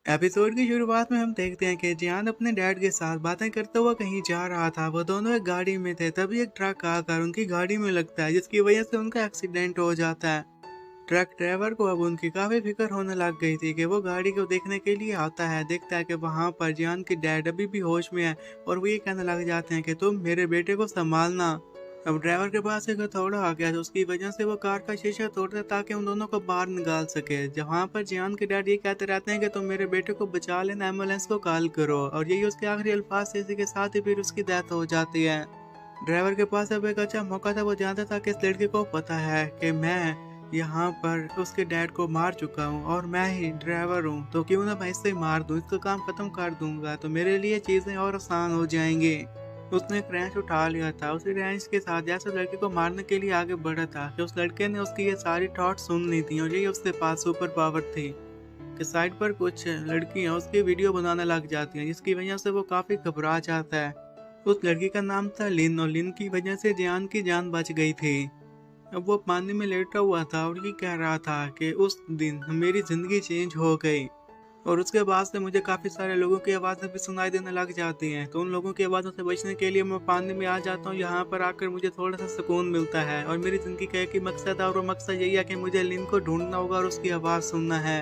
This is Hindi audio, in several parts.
एपिसोड की शुरुआत में हम देखते हैं कि जियान अपने डैड के साथ बातें करते हुए कहीं जा रहा था। वो दोनों एक गाड़ी में थे, तभी एक ट्रक आकर उनकी गाड़ी में लगता है, जिसकी वजह से उनका एक्सीडेंट हो जाता है। ट्रक ड्राइवर को अब उनकी काफी फिक्र होने लग गई थी कि वो गाड़ी को देखने के लिए आता है। देखता है कि वहां पर जियान के डैड अभी भी होश में है और वो ये कहने लग जाते हैं कि तुम मेरे बेटे को संभालना। अब ड्राइवर के पास एक हथौड़ा आ गया, तो उसकी वजह से वो कार का शीशा तोड़ता है ताकि उन दोनों को बाहर निकाल सके। जहाँ पर जियान के डैड ये कहते रहते हैं कि तुम मेरे बेटे को बचा लेना, एम्बुलेंस को कॉल करो, और यही उसके आखिरी अल्फाज थे। इसी के साथ ही फिर उसकी डेथ हो जाती है। ड्राइवर के पास अब एक अच्छा मौका था। वो जानता था कि इस लड़के को पता है कि मैं यहाँ पर उसके डैड को मार चुका हूँ और मैं ही ड्राइवर हूँ, तो क्यों ना मैं इससे मार दूँ, इसका काम खत्म कर दूंगा तो मेरे लिए चीजें और आसान हो जाएंगी। उसने एक रेंच उठा लिया था। उसी रेंच के साथ जैसे लड़के को मारने के लिए आगे बढ़ा था कि उस लड़के ने उसकी ये सारी थॉट सुन ली थी, और यही उसके पास सुपर पावर थी कि साइड पर कुछ लड़कियां उसकी वीडियो बनाने लग जाती हैं, जिसकी वजह से वो काफी घबरा जाता है। उस लड़की का नाम था लिन, और लिन की वजह से जियान की जान बच गई थी। अब वो पानी में लेटा हुआ था और ये कह रहा था कि उस दिन मेरी जिंदगी चेंज हो गई, और उसके बाद से मुझे काफी सारे लोगों की आवाजें भी सुनाई देने लग जाती हैं। तो उन लोगों की आवाजों से बचने के लिए मैं पानी में आ जाता हूँ। यहाँ पर आकर मुझे थोड़ा सा सुकून मिलता है, और मेरी जिंदगी का एक ही मकसद है, और वो मकसद यही है कि मुझे लिन को ढूंढना होगा और उसकी आवाज सुनना है।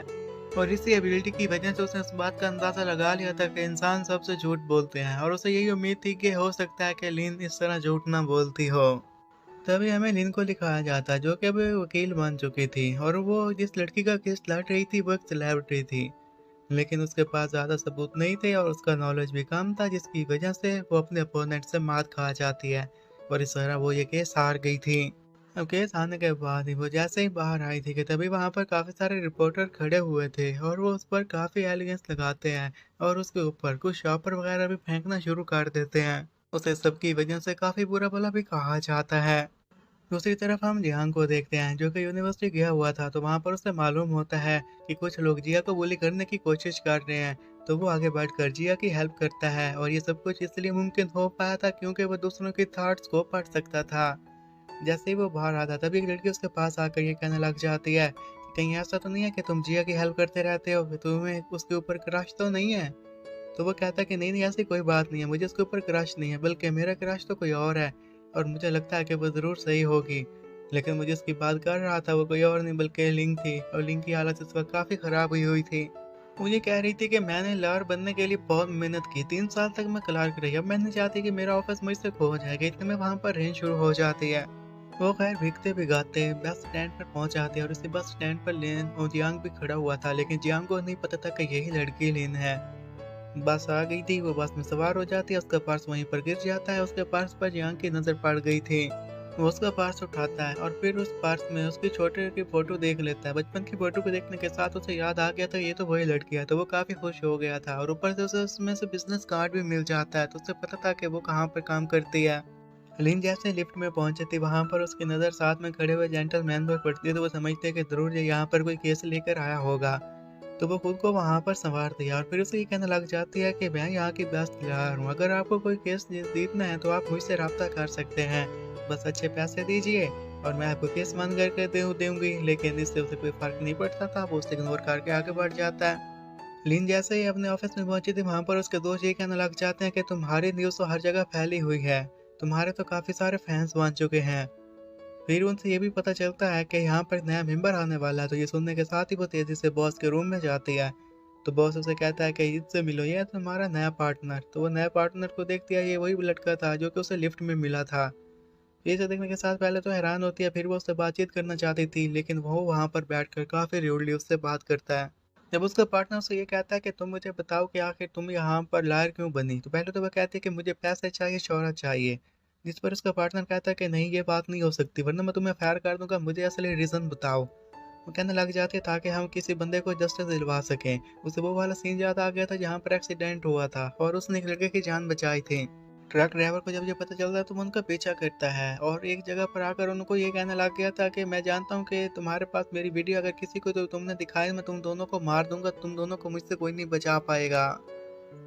और इसी एबिलिटी की वजह से उसने इस बात का अंदाजा लगा लिया था कि इंसान सबसे झूठ बोलते हैं, और उसे यही उम्मीद थी कि हो सकता है कि लिन इस तरह झूठ ना बोलती हो। तभी हमें लिन को दिखाया जाता है, जो कि अब वकील बन चुकी थी, और वो जिस लड़की का केस लड़ रही थी वो एक सेलिब्रिटी थी। लेकिन उसके पास ज़्यादा सबूत नहीं थे और उसका नॉलेज भी कम था, जिसकी वजह से वो अपने अपोनेंट से मात खा जाती है, और इस तरह वो ये केस हार गई थी। अब केस हारने के बाद ही वो जैसे ही बाहर आई थी कि तभी वहां पर काफी सारे रिपोर्टर खड़े हुए थे, और वो उस पर काफी एलिगेंस लगाते हैं और उसके ऊपर कुछ शॉपर वगैरह भी फेंकना शुरू कर देते हैं। उसे सबकी वजह से काफी बुरा भला भी कहा जाता है। दूसरी तरफ हम जियांग को देखते हैं, जो कि यूनिवर्सिटी गया हुआ था। तो वहां पर उसे मालूम होता है कि कुछ लोग जिया को बुली करने की कोशिश कर रहे हैं। तो वो आगे बढ़कर जिया की हेल्प करता है, और ये सब कुछ इसलिए मुमकिन हो पाया था क्योंकि वो दूसरों की थॉट्स को पढ़ सकता था। जैसे ही वो बाहर आता तभी एक लड़की उसके पास आकर ये कहने लग जाती है कि कहीं ऐसा तो नहीं है कि तुम जिया की हेल्प करते रहते हो, तुम्हें उसके ऊपर क्रश तो नहीं है। तो वो कहता है कि नहीं नहीं, ऐसी कोई बात नहीं है, मुझे उसके ऊपर क्रश नहीं है, बल्कि मेरा क्रश तो कोई और है, और मुझे लगता है कि वो ज़रूर सही होगी। लेकिन मुझे उसकी बात कर रहा था वो कोई और नहीं बल्कि लिंक थी, और लिंक की हालत इस वक्त काफ़ी ख़राब हुई हुई थी। मुझे कह रही थी कि मैंने क्लार्क बनने के लिए बहुत मेहनत की, 3 साल तक मैं क्लार्क रही, अब मैं नहीं चाहती कि मेरा ऑफिस मुझसे खो जाएगा। इतने में वहाँ पर रेंज शुरू हो जाती है। वो खैर भीगते भिगाते बस स्टैंड पर पहुंच जाते हैं, और उसी बस स्टैंड पर लेन और जियांग भी खड़ा हुआ था, लेकिन जियांग को नहीं पता था कि यही लड़की लेन है। बस आ गई थी, वो बस में सवार हो जाती है, उसका पर्स वहीं पर गिर जाता है। उसके पर्स पर जियांग की नज़र पड़ गई थी। वो उसका पर्स उठाता है और फिर उस पर्स में उसकी छोटे की फोटो देख लेता है। बचपन की फोटो को देखने के साथ उसे याद आ गया था ये तो वही लड़की है, तो वो काफ़ी खुश हो गया था, और ऊपर से उसे उसमें से बिजनेस कार्ड भी मिल जाता है, तो उसे पता था कि वो कहाँ पर काम करती है। लिन जैसे लिफ्ट में पहुंची थी, वहां पर उसकी नज़र साथ में खड़े हुए जेंटलमैन पर पड़ती है, तो वो समझते हैं कि जरूर ये यहाँ पर कोई केस लेकर आया होगा। तो वो खुद को वहां पर संवार दिया, और फिर उसे ये कहने लग जाती है कि मैं यहाँ की बेस्ट लॉयर हूँ, अगर आपको कोई केस जीतना है तो आप मुझसे रब्ता कर सकते हैं, बस अच्छे पैसे दीजिए और मैं आपको केस मान करके दूंगी। लेकिन इससे उसे कोई फर्क नहीं पड़ता था, वो उसे इग्नोर करके आगे बढ़ जाता है। लिन जैसे ही अपने ऑफिस में पहुंची थी, वहां पर उसके दोस्त ये कहने लग जाते हैं कि तुम्हारी न्यूज़ तो हर जगह फैली हुई है, तुम्हारे तो काफी सारे फैंस बन चुके हैं। फिर उनसे ये भी पता चलता है कि यहाँ पर नया मेंबर आने वाला है, तो ये सुनने के साथ ही वो तेजी से बॉस के रूम में जाती है। तो बॉस उसे कहता है कि इससे मिलो, ये है तुम्हारा नया पार्टनर। तो वो नया पार्टनर को देखती है, ये वही लड़का था जो कि उसे लिफ्ट में मिला था। ये सब देखने के साथ पहले तो हैरान होती है, फिर वो उससे बातचीत करना चाहती थी, लेकिन वो वहां पर बैठकर काफी रूडली उससे बात करता है। जब उसका पार्टनर उसे ये कहता है कि तुम मुझे बताओ कि आखिर तुम यहाँ पर लायर क्यों बनी, तो पहले तो वो कहती है कि मुझे पैसे चाहिए, शोहरत चाहिए। जिस पर उसका पार्टनर कहता है कि नहीं, ये बात नहीं हो सकती, वरना मैं तुम्हें फायर कर दूंगा, मुझे असली रीजन बताओ। वो कहने लग जाते हैं ताकि हम किसी बंदे को जस्टिस दिलवा सकें। उसे वो वाला सीन याद आ गया था जहाँ पर एक्सीडेंट हुआ था और उसने एक लड़के की जान बचाई थी। ट्रक ड्राइवर को जब ये पता चलता है तो वो उनका पीछा करता है, और एक जगह पर आकर उनको ये कहने लग गया था कि मैं जानता हूँ कि तुम्हारे पास मेरी वीडियो अगर किसी को तो तुमने दिखाई, मैं तुम दोनों को मार दूंगा, तुम दोनों को मुझसे कोई नहीं बचा पाएगा।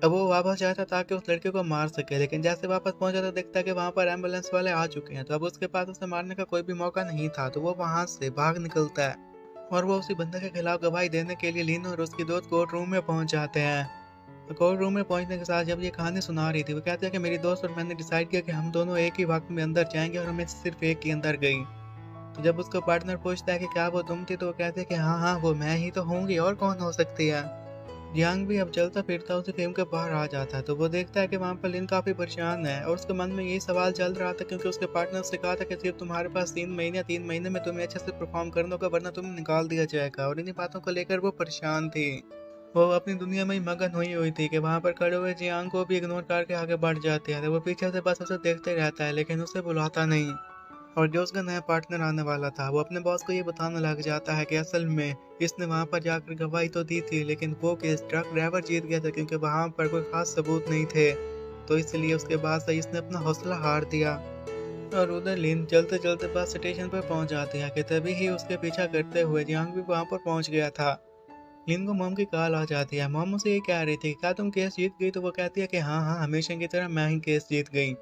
अब वो वापस जाता ताकि उस लड़के को मार सके, लेकिन जैसे वापस पहुंचा तो देखता है कि वहां पर एम्बुलेंस वाले आ चुके हैं। तो अब उसके पास उसे मारने का कोई भी मौका नहीं था, तो वो वहां से भाग निकलता है। और वो उसी बंदे के खिलाफ गवाही देने के लिए लिन और उसकी दोस्त कोर्ट रूम में पहुंच जाते हैं। तो कोर्ट रूम में पहुंचने के साथ जब ये कहानी सुना रही थी, वो कहते हैं कि मेरी दोस्त और मैंने डिसाइड किया कि हम दोनों एक ही वक्त में अंदर जाएंगे और हमें सिर्फ एक ही अंदर गई। तो जब उसका पार्टनर पूछता है कि क्या वो तुम थी, तो वो कहते हैं कि हाँ हाँ वो मैं ही तो होंगी, और कौन हो सकती है। जियांग भी अब चलता फिरता उसी फ्रेम के बाहर आ जाता है, तो वो देखता है कि वहाँ पर लिन काफी परेशान है और उसके मन में यही सवाल चल रहा था, क्योंकि उसके पार्टनर उससे कहा था कि सिर्फ तुम्हारे पास 3 महीने या 3 महीने में तुम्हें अच्छे से परफॉर्म करना होगा, वरना तुम्हें निकाल दिया जाएगा। और इन्हीं बातों को लेकर वो परेशान थी। वो अपनी दुनिया में ही मगन हुई थी कि वहाँ पर खड़े हुए जियांग को भी इग्नोर करके आगे बढ़ जाती है। तो वो पीछे से बस उसे देखते रहता है, लेकिन उसे बुलाता नहीं। और जो उसका नया पार्टनर आने वाला था, वो अपने बॉस को ये बताने लग जाता है कि असल में इसने वहां पर जाकर गवाही तो दी थी, लेकिन वो केस ट्रक ड्राइवर जीत गया था, क्योंकि वहां पर कोई खास सबूत नहीं थे। तो इसलिए उसके बाद से इसने अपना हौसला हार दिया। और उधर लिन चलते चलते बस स्टेशन पर पहुंच जाती है कि तभी ही उसके पीछा करते हुए जियांग भी वहां पर पहुंच गया था। लिन को मॉम की कॉल आ जाती है। मॉम उसे ये कह रही थी, क्या तुम केस जीत गई? तो वो कहती है कि हाँ हाँ, हमेशा की तरह मैं ही केस जीत गई।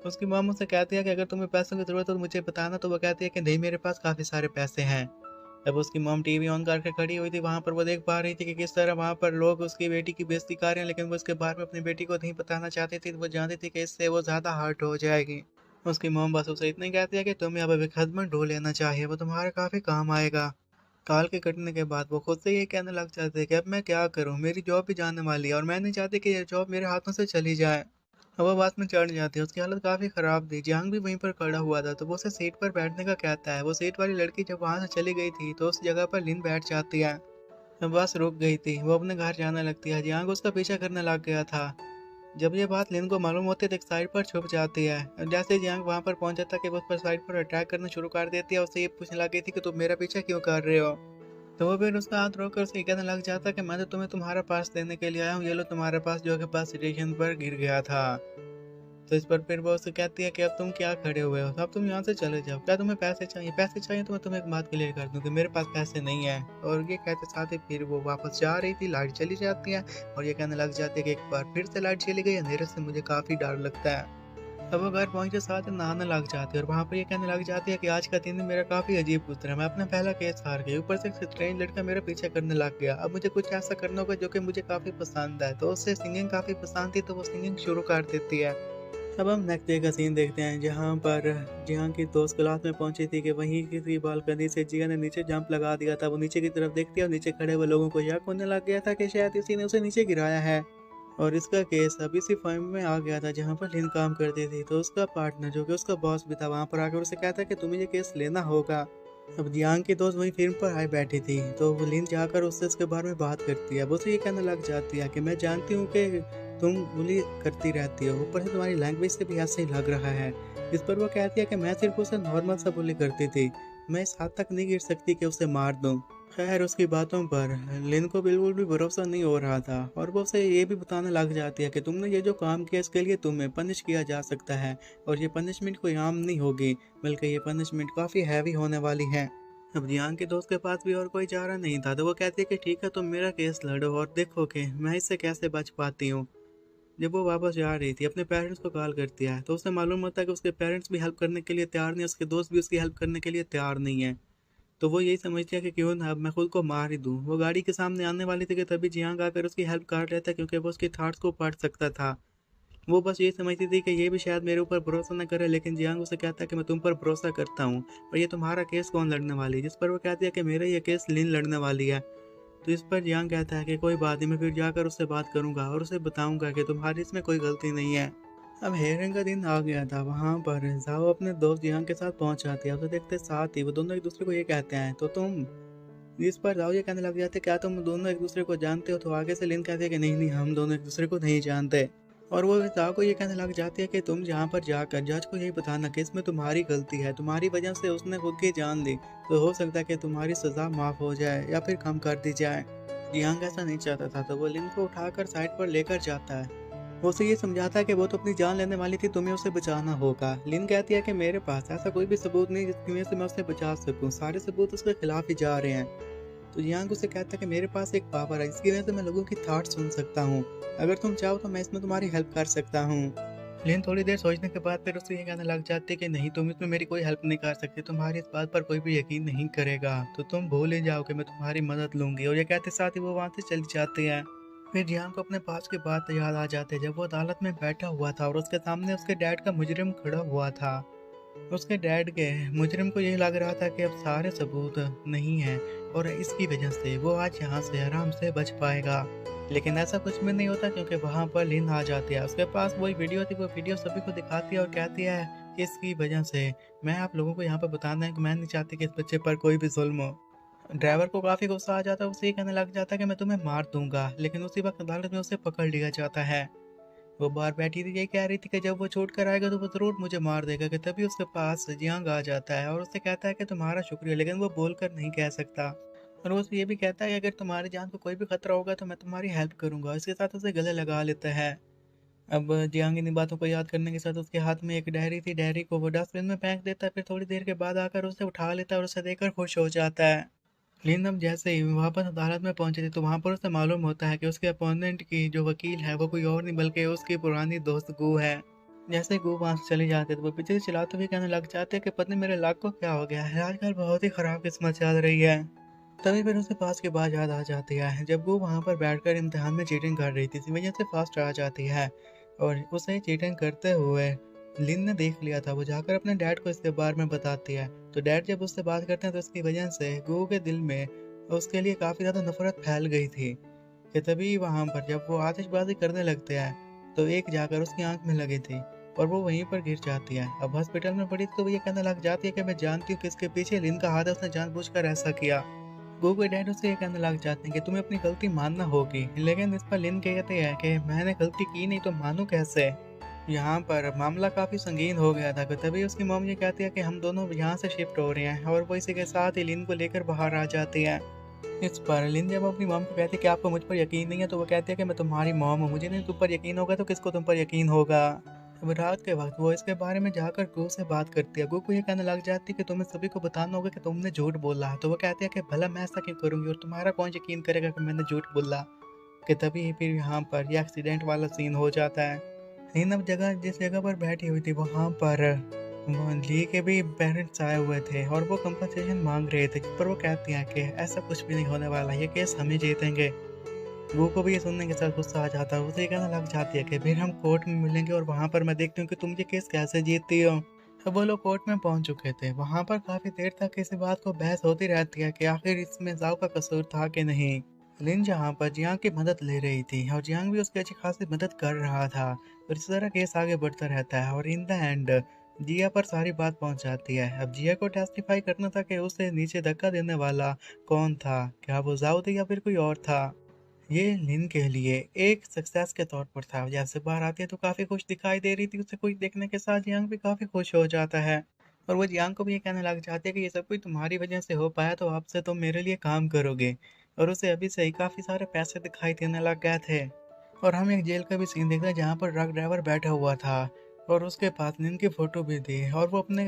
उसकी मॉम उससे कहती है कि अगर तुम्हें पैसों की जरूरत हो तो मुझे बताना। तो वो कहती है कि नहीं, मेरे पास काफी सारे पैसे हैं। जब उसकी मॉम टीवी ऑन करके खड़ी हुई थी, वहां पर वो देख पा रही थी कि किस तरह वहां पर लोग उसकी बेटी की बेइज्जती कर रहे हैं, लेकिन वो इसके बारे में अपनी बेटी को नहीं बताना चाहती थी। वो जानती थी कि इससे वो ज्यादा हर्ट हो जाएगी। उसकी मॉम बस उसे इतना ही कहती है कि तुम्हें अब एक हस्बैंड ढूंढ लेना चाहिए, वो तुम्हारे काफी काम आएगा। कॉल के कटने के बाद वो खुद से ये कहने लग जाते हैं कि अब मैं क्या करूं, मेरी जॉब भी जाने वाली है और मैं नहीं चाहती कि ये जॉब मेरे हाथों से चली जाए। अब वो बस में चढ़ जाती है। उसकी हालत काफी खराब थी। जियांग भी वहीं पर खड़ा हुआ था, तो वो उसे सीट पर बैठने का कहता है। वो सीट वाली लड़की जब वहां से चली गई थी, तो उस जगह पर लिन बैठ जाती है। अब बस रुक गई थी, वो अपने घर जाने लगती है। जियांग उसका पीछा करने लग गया था। जब ये बात लिन को मालूम होती है तो एक साइड पर छुप जाती है। और जैसे जियांग वहां पर पहुंच जाता है कि वो उस पर साइड पर अटैक करना शुरू कर देती है। उससे ये पूछने लगी थी कि तुम मेरा पीछा क्यों कर रहे हो। तो वो फिर उसका हाथ रोककर उसे कहने लग जाता है कि मैं तो तुम्हें तुम्हारा पास देने के लिए आया हूँ, ये लो तुम्हारे पास, जो कि बस स्टेशन पर गिर गया था। तो इस पर फिर वो उससे कहती है कि अब तुम क्या खड़े हुए हो, अब तुम यहाँ से चले जाओ। क्या तुम्हें पैसे चाहिए? पैसे चाहिए तो मैं तुम्हें एक बात क्लियर कर दूं कि मेरे पास पैसे नहीं है। और ये कहते साथ ही फिर वो वापस जा रही थी, लाइट चली जाती है और ये कहने लग जाती है कि एक बार फिर से लाइट चली गई, अंधेरे से मुझे काफी डर लगता है। अब वो घर पहुंचे साथ ही नहाने लग जाती है और वहां पर ये कहने लग जाती है कि आज का दिन मेरा काफी अजीब गुजरा। मैं अपना पहला केस हार गई, ऊपर से एक स्ट्रेंज लड़का मेरा पीछा करने लग गया। अब मुझे कुछ ऐसा करना होगा जो कि मुझे काफी पसंद है। तो उससे सिंगिंग काफी पसंद थी, तो वो सिंगिंग शुरू कर देती है। अब हम नेक्स्ट डे का सीन देखते हैं, जहाँ पर जियान की दोस्त क्लास में पहुंची थी कि वहीं किसी बालकनी से जिया ने नीचे जंप लगा दिया था। वो नीचे की तरफ देखती है और नीचे खड़े हुए लोगों को शक होने लग गया था कि शायद इसी ने उसे नीचे गिराया है। और इसका केस अब इसी फर्म में आ गया था जहाँ पर लिन काम करती थी। तो उसका पार्टनर, जो कि उसका बॉस भी था, वहां पर आकर उसे कहता है कि तुम्हें ये केस लेना होगा। अब जियांग की दोस्त वही फिल्म पर आई बैठी थी, तो वो लिन जाकर उससे इसके बारे में बात करती है। वो उसे ये कहने लग जाती है कि मैं जानती हूँ कि तुम बुली करती रहती हो, ऊपर से तुम्हारी लैंग्वेज से भी ऐसे ही लग रहा है। इस पर वो कहती है कि मैं सिर्फ उसे नॉर्मल सा बुली करती थी, मैं इस हद तक नहीं गिर सकती कि उसे मार दूं। खैर, उसकी बातों पर लिन को बिल्कुल भी भरोसा नहीं हो रहा था और वो उसे ये भी बताने लग जाती है कि तुमने ये जो काम किया इसके लिए तुम्हें पनिश किया जा सकता है, और ये पनिशमेंट कोई आम नहीं होगी, बल्कि ये पनिशमेंट काफ़ी हैवी होने वाली है। अब जियान के दोस्त के पास भी और कोई चारा नहीं था, तो वो कहती है कि ठीक है, तुम मेरा केस लड़ो और देखो कि मैं इससे कैसे बच पाती हूँ। जब वो वापस जा रही थी, अपने पेरेंट्स को कॉल करती है, तो उसे मालूम होता है कि उसके पेरेंट्स भी हेल्प करने के लिए तैयार नहीं, उसके दोस्त भी उसकी हेल्प करने के लिए तैयार नहीं है। तो वो यही समझती है कि क्यों ना अब मैं खुद को मार ही दूं। वो गाड़ी के सामने आने वाली थी कि तभी जियांग आकर उसकी हेल्प कर रहा था, क्योंकि वो उसके थॉट्स को पढ़ सकता था। वो बस ये समझती थी कि ये भी शायद मेरे ऊपर भरोसा न करे, लेकिन जियांग उसे कहता है कि मैं तुम पर भरोसा करता हूँ, और ये तुम्हारा केस कौन लड़ने वाली है? जिस पर वो कहती है कि मेरा ये केस लिन लड़ने वाली है। तो इस पर जियांग कहता है कि कोई बात नहीं, मैं फिर जाकर उससे बात करूंगा और उसे बताऊंगा कि तुम्हारी इसमें कोई गलती नहीं है। अब हेयरिंग का दिन आ गया था। वहां पर जाओ अपने दोस्त जियांग के साथ पहुंच जाती है। उसे देखते साथ ही वो दोनों एक दूसरे को ये कहते हैं, तो तुम, इस पर जाओ ये कहने लग जाते, क्या तुम दोनों एक दूसरे को जानते हो? तो आगे से लिन कहते हैं कि नहीं नहीं, हम दोनों एक दूसरे को नहीं जानते। और वो जाओ को ये कहने लग जाती है कि तुम जहाँ पर जाकर जज को यही बताना कि इसमें तुम्हारी गलती है, तुम्हारी वजह से उसने खुद की जान ली, तो हो सकता है कि तुम्हारी सजा माफ हो जाए या फिर कम कर दी जाए। जियांग ऐसा नहीं चाहता था, तो वो लिन को उठाकर साइड पर लेकर जाता है। वो उसे ये समझाता है कि वो तो अपनी जान लेने वाली थी, तुम्हें उसे बचाना होगा। लिन कहती है कि मेरे पास ऐसा कोई भी सबूत नहीं जिसकी वजह से मैं उसे बचा सकूं, सारे सबूत उसके खिलाफ ही जा रहे हैं। तो जियांग उसे कहता है कि मेरे पास एक पावर है, इसकी वजह से मैं लोगों की थॉट सुन सकता हूँ, अगर तुम चाहो तो मैं इसमें तुम्हारी हेल्प कर सकता हूँ। लेकिन थोड़ी देर सोचने के बाद फिर उससे ये कहने लग जाती है कि नहीं, तुम इसमें मेरी कोई हेल्प नहीं कर सकती, तुम्हारी इस बात पर कोई भी यकीन नहीं करेगा, तो तुम भूल ही जाओ कि मैं तुम्हारी मदद लूंगी। और ये कहते साथ ही वो वहाँ से चली जाती है। फिर जियान को अपने पास की बात याद आ जाती है जब वो अदालत में बैठा हुआ था और उसके सामने उसके डैड का मुजरिम खड़ा हुआ था। उसके डैड के मुजरिम को यही लग रहा था कि अब सारे सबूत नहीं है और इसकी वजह से वो आज यहाँ से आराम से बच पाएगा। लेकिन ऐसा कुछ भी नहीं होता क्योंकि वहाँ पर लिन आ जाती है। उसके पास वही वीडियो थी, वो वीडियो सभी को दिखाती है और कहती है कि इसकी वजह से मैं आप लोगों को यहाँ पर बताना है कि मैं नहीं चाहती कि इस बच्चे पर कोई भी जुल्म हो। ड्राइवर को काफी गुस्सा आ जाता है, उसे ये कहने लग जाता है कि मैं तुम्हें मार दूंगा, लेकिन उसी वक्त अदालत में उसे पकड़ लिया जाता है। वो बाहर बैठी थी, यही कह रही थी कि जब वो छोड़ कर आएगा तो वो जरूर मुझे मार देगा। कि तभी उसके पास जियांग आ जाता है और उससे कहता है कि तुम्हारा शुक्रिया, लेकिन वो बोलकर नहीं कह सकता। और वो ये भी कहता है कि अगर तुम्हारी जान को कोई भी खतरा होगा तो मैं तुम्हारी हेल्प करूंगा। इसके साथ उसे गले लगा लेता है। अब जियांग इन बातों को याद करने के साथ उसके हाथ में एक डायरी थी, डायरी को वो डस्टबिन में फेंक देता है। फिर थोड़ी देर के बाद आकर उसे उठा लेता है और उसे देखकर खुश हो जाता है। लेकिन अब जैसे ही वापस अदालत में पहुंचे थे तो वहां पर उसे मालूम होता है कि उसके अपोनेंट की जो वकील है वो कोई और नहीं बल्कि उसकी पुरानी दोस्त गू है। जैसे गू वहां से चले जाते तो वो पीछे से चिल्लाते हुए कहने लग जाते हैं कि पत्नी मेरे लाख को क्या हो गया है, आजकल बहुत ही खराब किस्मत चल रही है। तभी फिर उसे पास के बाद याद आ जाती है जब वो वहां पर बैठकर इम्तिहान में चीटिंग कर रही थी, इसी वजह से फास्ट आ जाती है। और उसे चीटिंग करते हुए लिन ने देख लिया था। वो जाकर अपने डैड को इसके बारे में बताती है। तो डैड जब उससे बात करते हैं तो उसकी वजह से गू के दिल में उसके लिए काफी ज्यादा नफरत फैल गई थी। कि तभी वहां पर जब वो आतिशबाजी करने लगते हैं तो एक जाकर उसकी आंख में लगी थी और वो वहीं पर गिर जाती है। अब हॉस्पिटल में पड़ी तो वो ये कहने लग जाती है कि मैं जानती हूँ कि इसके पीछे लिन का हाथ है, उसने जानबूझकर ऐसा किया। गो के डैड उससे ये कहने लग जाते हैं कि तुम्हें अपनी गलती मानना होगी, लेकिन इस पर लिन कहते हैं कि मैंने गलती की नहीं तो मानू कैसे। यहाँ पर मामला काफी संगीन हो गया था कि तभी उसकी मॉम ये कहती है कि हम दोनों यहाँ से शिफ्ट हो रहे हैं और वो इसी के साथ ही लिन को लेकर बाहर आ जाती है। इस पर लिन जब अपनी मॉम को कहती है कि आपको मुझ पर यकीन नहीं है तो वो कहती है कि मैं तुम्हारी मॉम हूँ, मुझे नहीं तुम पर यकीन होगा तो किसको तुम पर यकीन होगा। अब रात के वक्त वो इसके बारे में जाकर गो से बात करती है। गो को ये कहने लग जाती है कि तुम्हें सभी को बताना होगा कि तुमने झूठ बोला है। तो वो कहती है कि भला मैं ऐसा क्यों करूंगी और तुम्हारा कौन यकीन करेगा कि मैंने झूठ बोला। कि तभी फिर यहाँ पर यह एक्सीडेंट वाला सीन हो जाता है। लेकिन अब जगह जिस जगह पर बैठी हुई थी वहां पर ली के भी पेरेंट्स आए हुए थे और वो कंपनसेशन मांग रहे थे, पर वो कहती हैं कि ऐसा कुछ भी नहीं होने वाला, ये केस हम ही जीतेंगे। वो को भी ये सुनने के साथ गुस्सा आ जाता है। उसे ये कहना लग जाती है कि फिर हम कोर्ट में मिलेंगे और वहां पर मैं देखती हूँ कि तुम ये केस कैसे जीतती हो। अब वो लोग कोर्ट में पहुंच चुके थे। वहां पर काफी देर तक इसी बात को बहस होती रहती है कि आखिर इसमें जाओ का कसूर था कि नहीं। लिन जहाँ पर जियांग की मदद ले रही थी और जियांग भी उसकी अच्छी खासी मदद कर रहा था। और इस तरह केस आगे बढ़ता रहता है और इन द एंड जिया पर सारी बात पहुंच जाती है। अब जिया को टेस्टिफाई करना था कि उसे नीचे धक्का देने वाला कौन था, क्या वो जाओ थे या फिर कोई और था। ये लिन के लिए एक सक्सेस के तौर पर था। जैसे बाहर आती है तो काफी खुश दिखाई दे रही थी, उसे कुछ देखने के साथ जियांग भी काफी खुश हो जाता है। और वो जियांग को भी ये कहने लग जाते हैं कि ये सब कुछ तुम्हारी वजह से हो पाया, तो आपसे तुम मेरे लिए काम करोगे। और उसे अभी से ही काफी सारे पैसे दिखाई देने लग गए थे। और हम एक जेल का भी सीन देखते हैं जहाँ पर ट्रक ड्राइवर बैठा हुआ था और उसके पास लिन की फोटो भी थी और वो अपने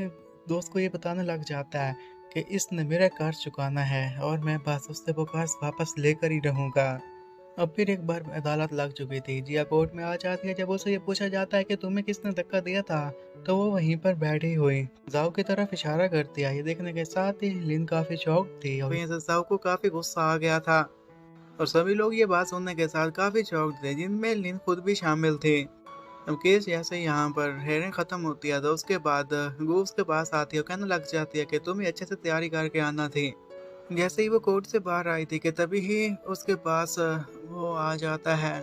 दोस्त को ये बताने लग जाता है कि इसने मेरा कर्ज चुकाना है और मैं बस उससे वो कर्ज वापस लेकर ही रहूंगा। अब फिर एक बार अदालत लग चुकी थी। जिया कोर्ट में आ जाती है। जब उसे ये पूछा जाता है कि तुम्हें किसने धक्का दिया था तो वो वहीं पर बैठी हुई जाओ की तरफ इशारा करती है। ये देखने के साथ ही लिन काफी शॉक थी और यहाँ से जाओ को काफी गुस्सा आ गया था और सभी लोग ये बात सुनने के साथ काफी शॉक्ड थे, जिनमें लिन खुद भी शामिल थे। अब केस जैसे यहाँ पर हेयरिंग खत्म होती है तो उसके बाद गो उसके पास आती है और कहने लग जाती है कि तुम्हें अच्छे से तैयारी करके आना थी। जैसे ही वो कोर्ट से बाहर आई थी कि तभी ही उसके पास वो आ जाता है।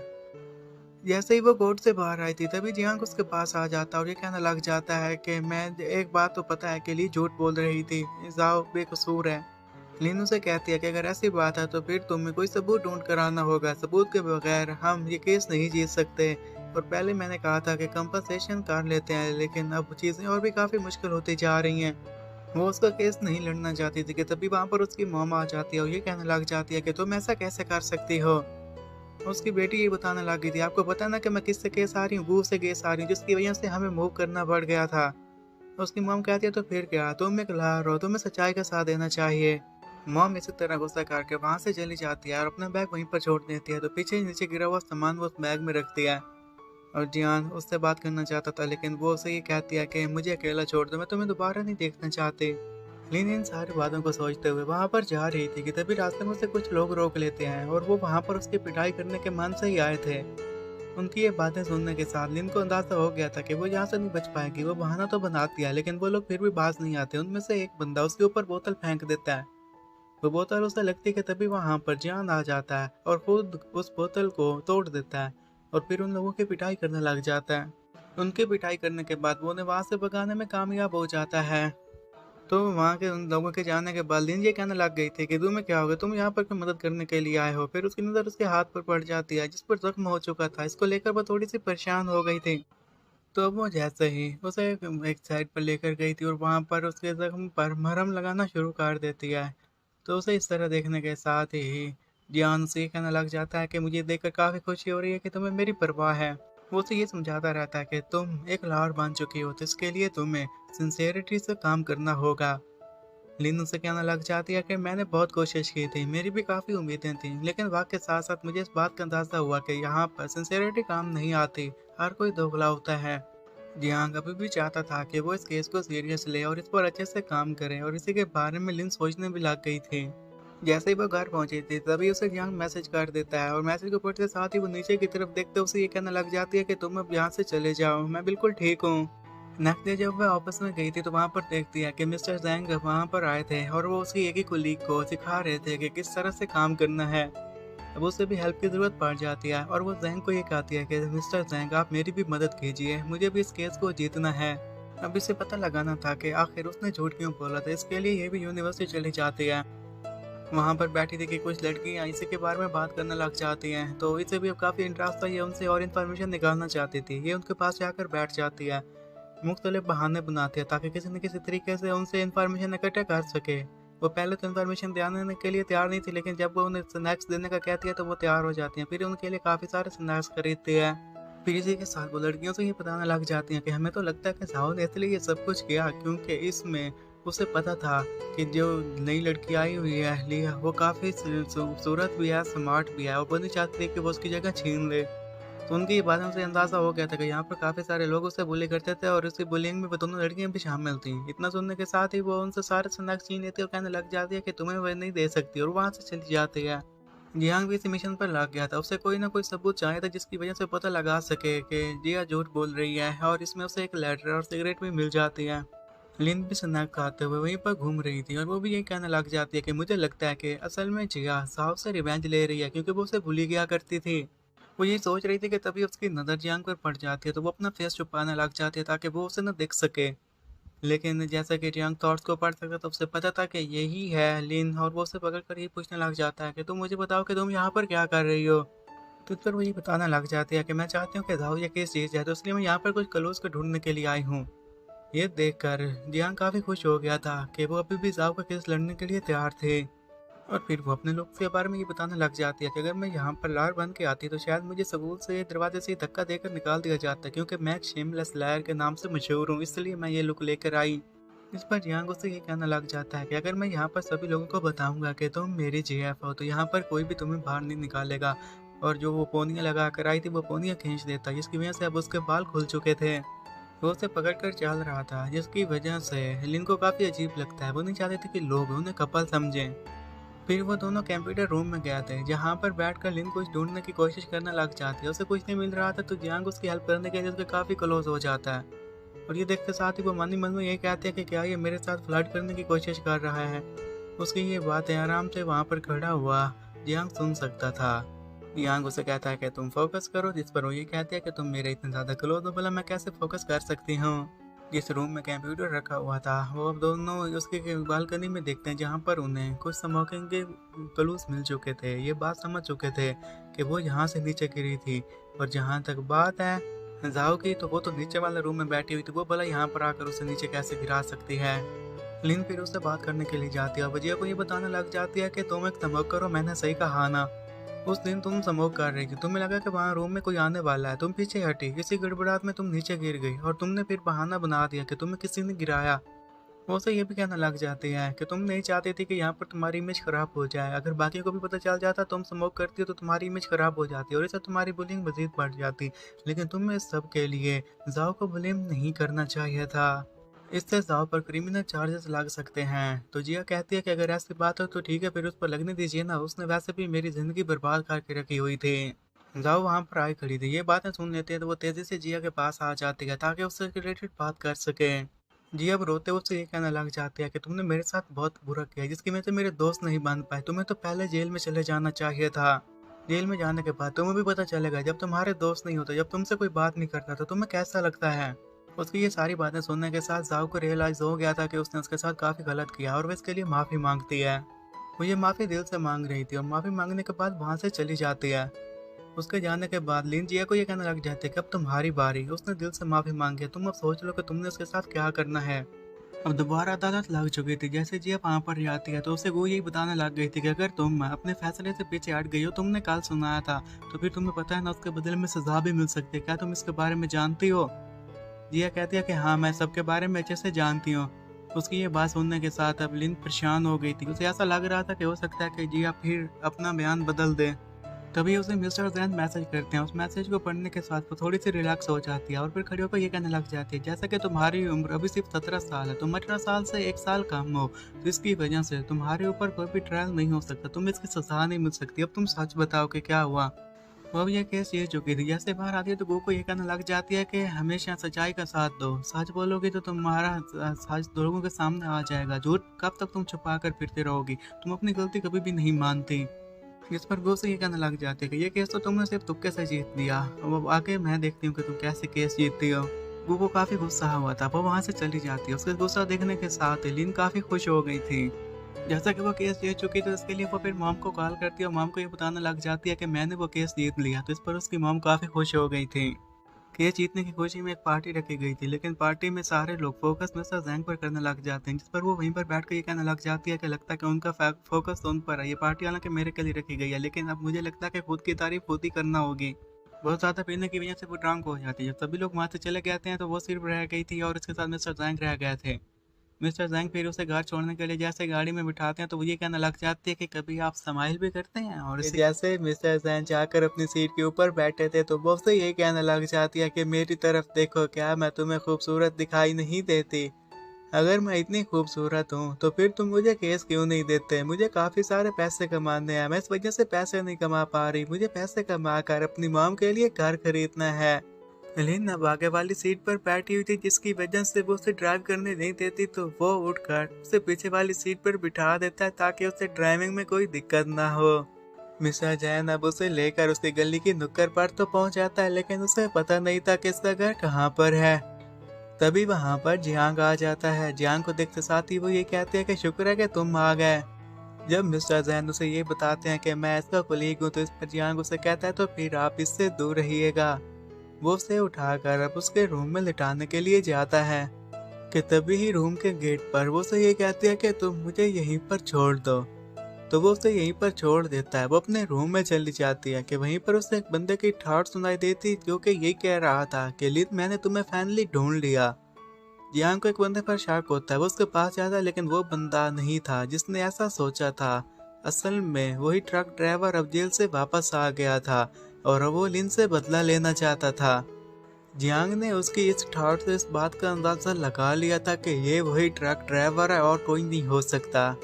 जैसे ही वो कोर्ट से बाहर आई थी तभी जियांग उसके पास आ जाता है और ये कहने लग जाता है कि मैं एक बात तो पता है कि ली झूठ बोल रही थी, जाओ बेकसूर है। लिन उसे कहती है कि अगर ऐसी बात है तो फिर तुम्हें कोई सबूत ढूंढ कर आना होगा, सबूत के बगैर हम ये केस नहीं जीत सकते। और पहले मैंने कहा था कि कंपनसेशन कर लेते हैं, लेकिन अब चीज़ें और भी काफ़ी मुश्किल होती जा रही हैं। वो उसका केस नहीं लड़ना चाहती थी कि तभी वहां पर उसकी मॉम आ जाती है और ये कहने लग जाती है कि तुम ऐसा कैसे कर सकती हो। उसकी बेटी ये बताने लगी थी, आपको पता ना कि मैं किससे केस आ रही हूँ, बू से केस आ रही हूँ, जिसकी वजह से हमें मूव करना पड़ गया था। उसकी मॉम कहती है तो फिर क्या, तुम एक लार हो, तुम्हें सच्चाई का साथ देना चाहिए। मॉम इसी तरह गुस्सा करके वहां से चली जाती है और अपना बैग वहीं पर छोड़ देती है। तो पीछे नीचे गिरा हुआ सामान वो उस बैग में रखती है। और जियान उससे बात करना चाहता था, लेकिन वो उसे ये कहती है कि मुझे अकेला छोड़ दो, मैं तुम्हें दोबारा नहीं देखना चाहती। लिन इन सारी बातों को सोचते हुए वहां पर जा रही थी कि तभी रास्ते में उसे कुछ लोग रोक लेते हैं और वो वहां पर उसकी पिटाई करने के मन से ही आए थे। उनकी ये बातें सुनने के साथ लिन को अंदाजा हो गया था कि वो यहाँ से नहीं बच पाएगी। वो बहाना तो बनाती है, लेकिन वो लोग फिर भी बाज नहीं आते। उनमें से एक बंदा उसके ऊपर बोतल फेंक देता है। वो बोतल उसे लगती है कि तभी वहां पर जियान आ जाता है और खुद उस बोतल को तोड़ देता है और फिर उन लोगों की पिटाई करने लग जाता है। उनकी पिटाई करने के बाद वो उन्हें वहां से भगाने में कामयाब हो जाता है। तो वहां के उन लोगों के जाने के बाद लिन ये कहने लग गई थी कि तुम्हें क्या हो गया, तुम यहाँ पर क्यों मदद करने के लिए आए हो। फिर उसकी नजर उसके हाथ पर पड़ जाती है जिस पर जख्म हो चुका था। इसको लेकर वो थोड़ी सी परेशान हो गई थी। तो वो जैसे ही उसे एक साइड पर लेकर गई थी और वहां पर उसके जख्म पर मरहम लगाना शुरू कर देती है। तो उसे इस तरह देखने के साथ ही जियान से कहने लग जाता है कि मुझे देखकर काफी खुशी हो रही है कि तुम्हें मेरी परवाह है। वो उसे ये समझाता रहता है कि तुम एक लाड़ बन चुकी हो, तो इसके लिए तुम्हें सिंसेरिटी से काम करना होगा। लिन उसे कहने लग जाती है कि मैंने बहुत कोशिश की थी, मेरी भी काफ़ी उम्मीदें थी, लेकिन वक्त के साथ साथ मुझे इस बात का अंदाजा हुआ कि यहाँ पर सिंसेरिटी काम नहीं आती, हर कोई दोगला होता है। जियांग अभी भी चाहता था कि वो इस केस को सीरियस ले और इस पर अच्छे से काम करे, और इसी के बारे में लिन सोचने भी लग गई थी। जैसे ही वो घर पहुंची थी तभी उसे जियांग मैसेज कर देता है, और मैसेज को पढ़ते साथ ही वो नीचे की तरफ देखते उसे ये कहने लग जाती है कि तुम अब यहाँ से चले जाओ, मैं बिल्कुल ठीक हूँ। नेक्स्ट डे जब वह ऑफिस में गई थी तो वहां पर देखती है कि मिस्टर जैंग वहां पर आए थे और वो उसकी एक ही कुलीग को सिखा रहे थे कि किस तरह से काम करना है। अब उसे भी हेल्प की जरूरत पड़ जाती है और वो जैंग को ये कहती है कि मिस्टर जैंग आप मेरी भी मदद कीजिए, मुझे भी इस केस को जीतना है। अब इसे पता लगाना था कि आखिर उसने झूठ क्यों बोला था। इसके लिए ये भी यूनिवर्सिटी चली जाती है। वहां पर बैठी थी कि कुछ लड़कियां इसी के बारे में बात करने लग जाती हैं, तो इसे भी अब काफी इंटरेस्ट था। ये उनसे और इन्फॉर्मेशन निकालना चाहती थी। ये उनके पास जाकर बैठ जाती है, मुख्तलिफ बहाने बनाते हैं ताकि किसी न किसी तरीके से उनसे इन्फॉर्मेशन इकट्ठा कर सके। वो पहले तो इन्फॉर्मेशन देने के लिए तैयार नहीं थी, लेकिन जब वो उन्हें स्नैक्स देने का कहती है तो वो तैयार हो जाती हैं। फिर उनके लिए काफ़ी सारे स्नैक्स खरीदती है। फिर इसी के साथ वो लड़कियों से ये बताने लग जाती हैं कि हमें तो लगता है कि जाओ ने इसलिए ये सब कुछ किया क्योंकि इसमें उसे पता था कि जो नई लड़की आई हुई है लिया, वो काफ़ी खूबसूरत भी है, स्मार्ट भी है, और वो नहीं चाहती थी कि वो उसकी जगह छीन ले। तो उनकी बातों से अंदाजा हो गया था कि यहाँ पर काफी सारे लोग उससे बुली करते थे और उसकी बुलिंग में वो दोनों लड़कियां भी शामिल थी। इतना सुनने के साथ ही वो उनसे सारे स्नैक्स छीन लेती है और कहने लग जाती है कि तुम्हें वह नहीं दे सकती, और वहां से चली जाती है। जियांग भी इस मिशन पर लग गया था। उसे कोई ना कोई सबूत चाहिए था जिसकी वजह से पता लगा सके कि जिया झूठ बोल रही है, और इसमें उसे एक लेटर और सिगरेट भी मिल जाती है। लिन भी स्नैक खाते हुए वहीं पर घूम रही थी और वो भी यही कहने लग जाती है कि मुझे लगता है कि असल में जिया साहब से रिवेंज ले रही है क्योंकि वो उसे भूली गया करती थी। वो ये सोच रही थी कि तभी उसकी नज़र जियांग पर पड़ जाती है, तो वो अपना फेस छुपाने लग जाती है ताकि वो उसे न देख सके। लेकिन जैसा कि जियांग थॉट्स को पढ़ सकता तो उसे पता था कि यही है लिन, और वो उसे पकड़ कर ये पूछने लग जाता है कि तुम मुझे बताओ कि तुम यहाँ पर क्या कर रही हो। तो फिर वो ये बताने लग जाती है कि मैं चाहती हूँ कि जाओ ये किस चीज़ है, तो इसलिए मैं यहाँ पर कुछ क्लूज को ढूंढने के लिए आई हूँ। ये देखकर जियांग काफ़ी खुश हो गया था कि वो अभी भी जाओ का केस लड़ने के लिए तैयार थे। और फिर वो अपने लोग के बारे में ये बताने लग जाती है कि अगर मैं यहाँ पर लार बन के आती तो शायद मुझे स्कूल से दरवाजे से धक्का देकर निकाल दिया जाता, क्योंकि मैं एक शेमलेस लायर के नाम से मशहूर हूँ, इसलिए मैं ये लुक लेकर आई। इस पर जियांग उससे ये कहना लग जाता है कि अगर मैं यहाँ पर सभी लोगों को बताऊंगा कि तुम मेरी जीएफ हो तो यहाँ पर कोई भी तुम्हें बाहर नहीं निकालेगा। और जो वो पोनियाँ लगा कर आई थी वो पोनियाँ खींच देता, जिसकी वजह से अब उसके बाल खुल चुके थे। वो उसे पकड़ कर चल रहा था, जिसकी वजह से लिन को काफ़ी अजीब लगता है। वो नहीं चाहते थे कि लोग उन्हें कपल समझें। फिर वो दोनों कंप्यूटर रूम में गए थे, जहाँ पर बैठकर लिन कुछ ढूंढने की कोशिश करने लग जाती है। उसे कुछ नहीं मिल रहा था तो जियांग उसकी हेल्प करने के लिए उसके काफ़ी क्लोज हो जाता है, और ये देखते साथ ही वो मन ही मन में यही कहते हैं कि क्या ये मेरे साथ फ्लर्ट करने की कोशिश कर रहा है। उसकी ये बातें आराम से वहाँ पर खड़ा हुआ जियांग सुन सकता था। जियांग उसे कहता है कि तुम फोकस करो, जिस पर वो ये कहती है कि तुम मेरे इतने ज़्यादा क्लोज हो, भला मैं कैसे फोकस कर सकती हूँ। जिस रूम में कंप्यूटर रखा हुआ था वो अब दोनों उसके बालकनी में देखते हैं, जहाँ पर उन्हें कुछ स्मोकिंग के क्लूज मिल चुके थे। ये बात समझ चुके थे कि वो यहाँ से नीचे गिरी थी। और जहाँ तक बात है जाओ की, तो वो तो नीचे वाले रूम में बैठी हुई थी, वो भला यहाँ पर आकर उसे नीचे कैसे गिरा सकती है। लिन फिर उससे बात करने के लिए जाती है और वजिया को ये बताने लग जाती है कि तुम एक स्मोक करो, मैंने सही कहा ना। उस दिन तुम स्मोक कर रही थी, तुम्हें लगा कि वहाँ रूम में कोई आने वाला है, तुम पीछे हटी, इसी गड़बड़ाहट में तुम नीचे गिर गई और तुमने फिर बहाना बना दिया कि तुम्हें किसी ने गिराया। वो उसे ये भी कहने लग जाती है कि तुम नहीं चाहती थी कि यहाँ पर तुम्हारी इमेज खराब हो जाए, अगर बाकी को भी पता चल जाता तुम स्मोक करती हो तो तुम्हारी इमेज खराब हो जाती और इससे तुम्हारी बुलिंग मजीद बढ़ जाती, लेकिन तुम्हें इस सब के लिए जाओ को ब्लेम नहीं करना चाहिए था। इससे जाओ पर क्रिमिनल चार्जेस लग सकते हैं। तो जिया कहती है कि अगर ऐसी बात हो तो ठीक है, फिर उस पर लगने दीजिए ना, उसने वैसे भी मेरी जिंदगी बर्बाद करके रखी हुई थी। जाओ वहां पर आई खड़ी थी, ये बातें सुन लेते हैं तो वो तेजी से जिया के पास आ जाती है ताकि उससे रिलेटेड बात कर सके। जिया अब रोते हुए उससे ये कहने लग जाती है कि तुमने मेरे साथ बहुत बुरा किया जिसकी वजह से मेरे दोस्त नहीं बन पाए, तुम्हें तो पहले जेल में चले जाना चाहिए था। जेल में जाने के बाद तुम्हें भी पता चलेगा जब तुम्हारे दोस्त नहीं होते, जब तुमसे कोई बात नहीं करता तो तुम्हें कैसा लगता है। उसकी ये सारी बातें सुनने के साथ जाओ को रियलाइज हो गया था कि उसने उसके साथ काफी गलत किया और वो इसके लिए माफी मांगती है। वो ये माफी दिल से मांग रही थी और माफी मांगने के बाद वहां से चली जाती है। उसके जाने के बाद लिन जिया को ये कहने लग जाती है कि अब तुम्हारी बारी, उसने दिल से माफी मांगी है, तुम अब सोच लो कि तुमने उसके साथ क्या करना है। अब दोबारा अदालत लग चुकी थी, जैसे जिया वहां पर जाती है तो उसे वो यही बताने लग गई थी कि अगर तुम अपने फैसले से पीछे हट गई हो, तुमने कल सुनाया था, तो फिर तुम्हें पता है ना उसके बदले में सजा भी मिल सकती है, क्या तुम इसके बारे में जानती हो। जिया कहती है कि हाँ मैं सबके बारे में अच्छे से जानती हूँ। उसकी ये बात सुनने के साथ अब लिन परेशान हो गई थी, उसे ऐसा लग रहा था कि हो सकता है कि जिया फिर अपना बयान बदल दे। तभी उसे मिस्टर जैन मैसेज करते हैं, उस मैसेज को पढ़ने के साथ वो थोड़ी सी रिलैक्स हो जाती है और फिर खड़ी होकर ये कहने लग जाती है जैसा कि तुम्हारी उम्र अभी सिर्फ 17 साल है, तुम 18 साल से 1 साल कम हो, तो इसकी वजह से तुम्हारे ऊपर कोई भी ट्रायल नहीं हो सकता, तुम्हें इसकी सजा नहीं मिल सकती, अब तुम सच बताओ कि क्या हुआ। वो अब ये केस ये चुकी थी, जैसे बाहर आती है तो गो को ये कहने लग जाती है कि हमेशा सच्चाई का साथ दो, सच बोलोगी तो तुम्हारा सच लोगों के सामने आ जाएगा, झूठ कब तक तुम छुपा कर फिरते रहोगी, तुम अपनी गलती कभी भी नहीं मानती। इस पर गो से ये कहने लग जाते हैं कि ये केस तो तुमने सिर्फ तुक्के से जीत लिया, अब आके मैं देखती हूँ कि तुम कैसे केस जीतती हो। गो को काफी गुस्सा हुआ था, वो वहां से चली जाती है, उसके गुस्सा देखने के साथ लिन काफी खुश हो गई थी। जैसा कि वो केस जीत चुकी तो इसके लिए वो फिर मॉम को कॉल करती है और मॉम को ये बताने लग जाती है कि मैंने वो केस जीत लिया, तो इस पर उसकी मॉम काफी खुश हो गई थी। केस जीतने की खुशी में एक पार्टी रखी गई थी, लेकिन पार्टी में सारे लोग फोकस मिस्टर जैंग पर करने लग जाते हैं, जिस पर वो वहीं पर बैठकर ये कहने लग जाती है कि लगता है कि उनका फोकस तो उन पर है, ये पार्टी हालांकि मेरे के लिए रखी गई है, लेकिन अब मुझे लगता है कि खुद की तारीफ खुद ही करना होगी। बहुत ज्यादा पीने की वजह से वो ड्रंक हो जाती है, जब सभी लोग वहां से चले गए थे तो वो सिर्फ रह गई थी और उसके साथ मिस्टर जैंग रह गए थे। मिस्टर जैंग फिर उसे घर छोड़ने के लिए जैसे गाड़ी में बिठाते हैं तो वो ये कहने लग जाती है कि कभी आप स्माइल भी करते हैं, और जैसे मिस्टर जैंग जाकर अपनी सीट के ऊपर बैठे थे तो वो उसे ये कहने लग जाती है कि मेरी तरफ देखो, क्या मैं तुम्हें खूबसूरत दिखाई नहीं देती, अगर मैं इतनी खूबसूरत हूँ तो फिर तुम मुझे केस क्यों नहीं देते, मुझे काफी सारे पैसे कमाने हैं, मैं इस वजह से पैसे नहीं कमा पा रही, मुझे पैसे कमा कर अपनी मॉम के लिए घर खरीदना है। लिन अब आगे वाली सीट पर बैठी हुई थी, जिसकी वजह से वो उसे ड्राइव करने नहीं देती, तो वो उठकर उसे पीछे वाली सीट पर बिठा देता है ताकि उसे ड्राइविंग में कोई दिक्कत ना हो। मिस्टर जैन अब उसे लेकर उसकी गली की नुक्कड़ पर तो पहुंच जाता है, लेकिन उसे पता नहीं था कि इसका घर कहाँ पर है। तभी वहां पर जियांग आ जाता है, जियांग को देखते साथ ही वो ये कहते हैं कि शुक्र है कि तुम आ गए। जब मिस्टर जैन उसे ये बताते हैं कि मैं इसका कुलीग हूँ तो इस पर जियांग उसे कहता है तो फिर आप इससे दूर रहिएगा। वो उसे उठाकर अब उसके रूम में लिटाने के लिए जाता है कि तभी ही रूम के गेट पर वो उसे ये कहती है कि तुम मुझे यहीं पर छोड़ दो, तो वो उसे यहीं पर छोड़ देता है। वो अपने रूम में चली जाती है कि वहीं पर उसे एक बंदे की ठाट सुनाई देती जो कि ये कह रहा था कि लिन मैंने तुम्हें फाइनली ढूंढ लिया। जियांग को एक बंदे पर शक होता है, वो उसके पास जाता है लेकिन वो बंदा नहीं था जिसने ऐसा सोचा था। असल में वही ट्रक ड्राइवर अब जेल से वापस आ गया था और वो लिन से बदला लेना चाहता था। जियांग ने उसकी इस ठाट से इस बात का अंदाजा लगा लिया था कि ये वही ट्रक ड्राइवर है और कोई नहीं हो सकता।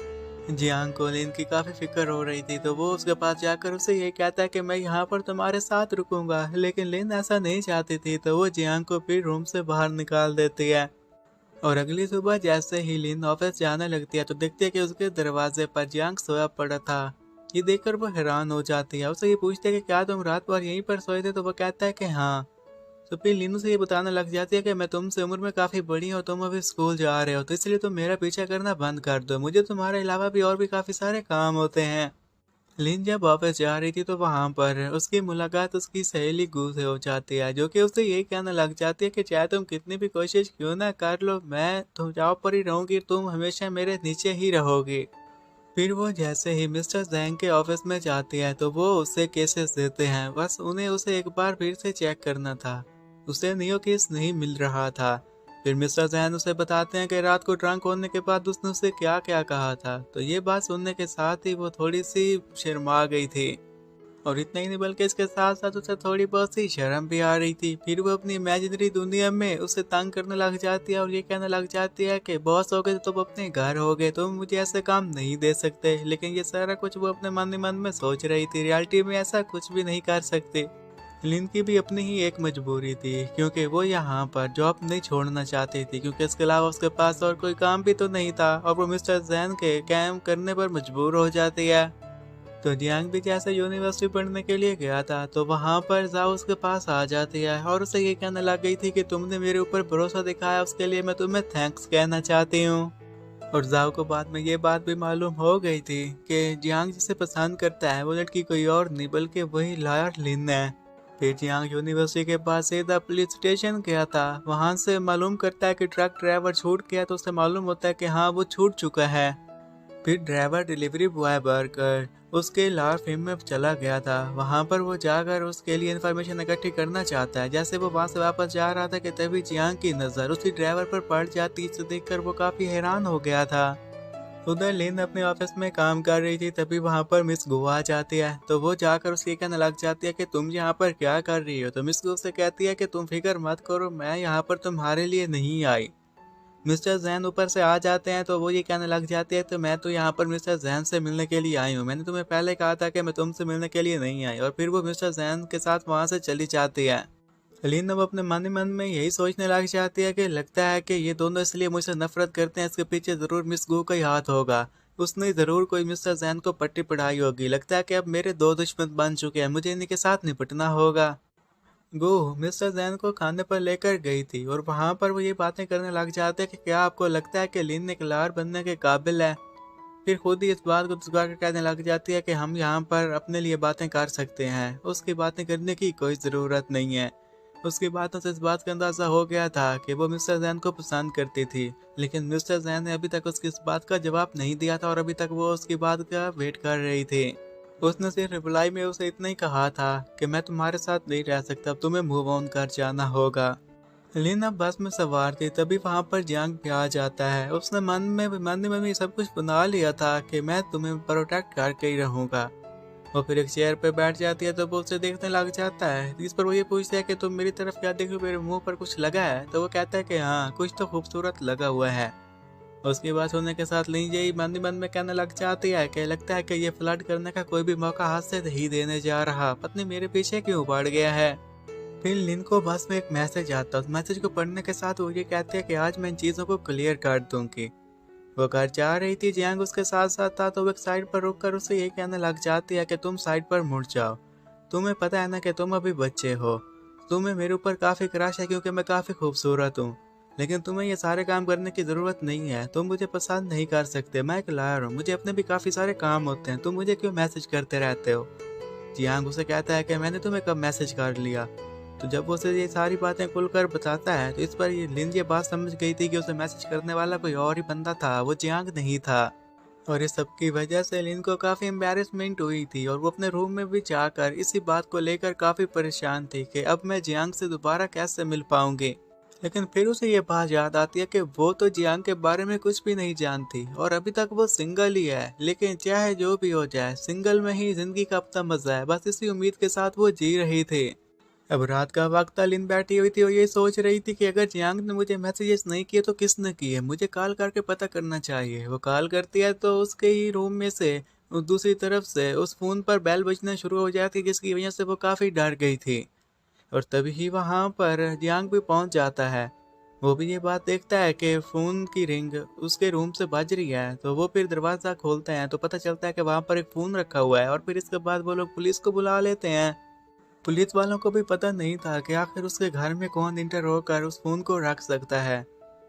जियांग को लिन की काफी फिक्र हो रही थी, तो वो उसके पास जाकर उसे ये कहता है कि मैं यहाँ पर तुम्हारे साथ रुकूंगा, लेकिन लिन ऐसा नहीं चाहती थी, तो वो जियांग को फिर रूम से बाहर निकाल देती है। और अगली सुबह जैसे ही लिन ऑफिस जाने लगती है तो देखती है कि उसके दरवाजे पर जियांग सोया पड़ा था। ये देखकर वो हैरान हो जाती है, उससे ये पूछती है कि क्या तुम रात भर यहीं पर सोए थे, तो वो कहता है कि हाँ। तो फिर लीनू से ये बताने लग जाती है कि मैं तुमसे उम्र में काफी बड़ी हूँ, तुम अभी स्कूल जा रहे हो, तो इसलिए तुम मेरा पीछा करना बंद कर दो, मुझे तुम्हारे अलावा भी और भी काफी सारे काम होते हैं। लिन जब वापस जा रही थी तो वहां पर उसकी मुलाकात उसकी सहेली गू से हो जाती है, जो कि उसे यही कहने लग जाती है कि चाहे तुम कितनी भी कोशिश क्यों ना कर लो, मैं तुम जॉब पर ही रहूंगी, तुम हमेशा मेरे नीचे ही रहोगी। फिर वो जैसे ही मिस्टर जैंग के ऑफिस में जाती है तो वो उसे केसेस देते हैं, बस उन्हें उसे एक बार फिर से चेक करना था। उसे नियो केस नहीं मिल रहा था। फिर मिस्टर जैन उसे बताते हैं कि रात को ड्रंक होने के बाद उसने उसे क्या क्या कहा था। तो ये बात सुनने के साथ ही वो थोड़ी सी शर्मा गई थी, और इतना ही नहीं बल्कि इसके साथ साथ उसे थोड़ी बहुत सी शर्म भी आ रही थी। फिर वो अपनी इमेजिनरी दुनिया में उसे तंग करने लग जाती है और ये कहने लग जाती है कि बॉस हो गए तो तुम अपने घर हो गए, तुम मुझे ऐसे काम नहीं दे सकते। लेकिन ये सारा कुछ वो अपने मन ही मन में सोच रही थी, रियलिटी में ऐसा कुछ भी नहीं कर सकती। लिन की भी अपनी ही एक मजबूरी थी, क्योंकि वो यहाँ पर जॉब नहीं छोड़ना चाहती थी, क्योंकि इसके अलावा उसके पास और कोई काम भी तो नहीं था, और वो मिस्टर जैन के काम करने पर मजबूर हो जाती है। तो जियांग भी जैसे यूनिवर्सिटी पढ़ने के लिए गया था, तो वहाँ पर जाओ उसके पास आ जाती है और उसे ये कहने लग गई थी कि तुमने मेरे ऊपर भरोसा दिखाया, उसके लिए मैं तुम्हें थैंक्स कहना चाहती हूँ। और जाओ को बाद में ये बात भी मालूम हो गई थी कि जियांग जिसे पसंद करता है वो लड़की कोई और नहीं बल्कि वही लायर लिन है। फिर जियांग यूनिवर्सिटी के पास सीधा पुलिस स्टेशन गया था, वहां से मालूम करता है कि ट्रक ड्राइवर छूट गया, तो उसे मालूम होता है कि हाँ वो छूट चुका है। फिर ड्राइवर डिलीवरी बॉय बनकर उसके लार फिल्म में चला गया था, वहां पर वो जाकर उसके लिए इन्फॉर्मेशन इकट्ठी करना चाहता है। जैसे वो वहां से वापस जा रहा था कि तभी जियांग की नजर उसी ड्राइवर पर पड़ जाती, इसे देखकर वो काफी हैरान हो गया था। उधर लिन अपने ऑफिस में काम कर रही थी, तभी वहां पर मिस गो आ जाती है, तो वो जाकर उसके कहने लग जाती है कि तुम यहाँ पर क्या कर रही हो। तो मिस गो से कहती है कि तुम फिक्र मत करो, मैं यहाँ पर तुम्हारे लिए नहीं आई। मिस्टर जैन ऊपर से आ जाते हैं, तो वो ये कहने लग जाती है तो मैं तो यहाँ पर मिस्टर जैन से मिलने के लिए आई हूँ, मैंने तुम्हें पहले कहा था कि मैं तुमसे मिलने के लिए नहीं आई। और फिर वो मिस्टर जैन के साथ वहां से चली जाती है। लीन अब अपने मन ही मन में यही सोचने लग जाती है कि लगता है कि ये दोनों इसलिए मुझसे नफरत करते हैं, इसके पीछे जरूर मिस गो का ही हाथ होगा, उसने जरूर कोई मिस्टर जैन को पट्टी पढ़ाई होगी। लगता है कि अब मेरे दो दुश्मन बन चुके हैं, मुझे इन्हीं के साथ निपटना होगा। गो मिस्टर जैन को खाने पर लेकर गई थी, और वहां पर वो ये बातें करने लग जाते हैं कि क्या आपको लगता है कि लिन एक लार बनने के काबिल है। फिर खुद ही इस बात को दोहरा कर कहने लग जाती है कि हम यहाँ पर अपने लिए बातें कर सकते हैं, उसकी बातें करने की कोई ज़रूरत नहीं है। उसकी बातों से इस बात का अंदाजा हो गया था कि वो मिस्टर जैन को पसंद करती थी, लेकिन मिस्टर जैन ने अभी तक उसकी इस बात का जवाब नहीं दिया था और अभी तक वो उसकी बात का वेट कर रही थी। उसने सिर्फ रिप्लाई में उसे इतना ही कहा था कि मैं तुम्हारे साथ नहीं रह सकता, तुम्हें मूव ऑन कर जाना होगा। लिन अब बस में सवार थी, तभी वहां पर जियांग भी आ जाता है। उसने मन में सब कुछ बना लिया था कि मैं तुम्हें प्रोटेक्ट करके ही रहूंगा। वो फिर एक चेयर पे बैठ जाती है, तो वो उसे देखने लग जाता है, जिस पर वो ये पूछता है कि तुम मेरी तरफ क्या देख रहे हो, मेरे मुंह पर कुछ लगा है। तो वो कहता है कि हाँ कुछ तो खूबसूरत लगा हुआ है। उसकी बात होने के साथ लिन यही मन ही मन में कहने लग जाती है कि लगता है कि ये फ्लर्ट करने का कोई भी मौका हाथ से नहीं देने जा रहा, पत्नी मेरे पीछे क्यों पड़ गया है। फिर लिन को बस में एक मैसेज आता है, उस मैसेज को पढ़ने के साथ वो ये कहते हैं कि आज मैं इन चीजों को क्लियर कर दूंगी। वो घर जा रही थी, जियांग उसके साथ साथ था, तो वो एक साइड पर रुककर उसे ये कहने लग जाती है कि तुम साइड पर मुड़ जाओ, तुम्हें पता है ना कि तुम अभी बच्चे हो, तुम्हें मेरे ऊपर काफी क्रश है क्योंकि मैं काफी खूबसूरत हूँ, लेकिन तुम्हें ये सारे काम करने की जरूरत नहीं है, तुम मुझे पसंद नहीं कर सकते, मैं एक लायर हूँ, मुझे अपने भी काफी सारे काम होते हैं, तुम मुझे क्यों मैसेज करते रहते हो। जियांग उसे कहता है कि मैंने तुम्हें कब मैसेज कर लिया। तो जब वो उसे ये सारी बातें खुलकर बताता है, तो इस पर लिन ये बात समझ गई थी कि उसे मैसेज करने वाला कोई और ही बंदा था, वो जियांग नहीं था। और इस सब की वजह से लिन को काफी एम्बैरेसमेंट हुई थी, और वो अपने रूम में भी जाकर इसी बात को लेकर काफी परेशान थी कि अब मैं जियांग से दोबारा कैसे मिल पाऊंगी। लेकिन फिर उसे ये बात याद आती है कि वो तो जियांग के बारे में कुछ भी नहीं जानती, और अभी तक वो सिंगल ही है। लेकिन चाहे जो भी हो जाए, सिंगल में ही जिंदगी का अपना मजा है, बस इसी उम्मीद के साथ वो जी रही थी। अब रात का वक्त था, लिन बैठी हुई थी और ये सोच रही थी कि अगर जियांग ने मुझे मैसेजेस नहीं किए तो किसने किए, मुझे कॉल करके पता करना चाहिए। वो कॉल करती है तो उसके ही रूम में से दूसरी तरफ से उस फोन पर बेल बजना शुरू हो जाती है, जिसकी वजह से वो काफी डर गई थी। और तभी ही वहां पर जियांग भी पहुंच जाता है। वो भी ये बात देखता है कि फोन की रिंग उसके रूम से बज रही है, तो वो फिर दरवाजा खोलते हैं तो पता चलता है कि वहां पर एक फोन रखा हुआ है। और फिर इसके बाद वो लोग पुलिस को बुला लेते हैं। पुलिस वालों को भी पता नहीं था कि आखिर उसके घर में कौन इंटर होकर उस फोन को रख सकता है।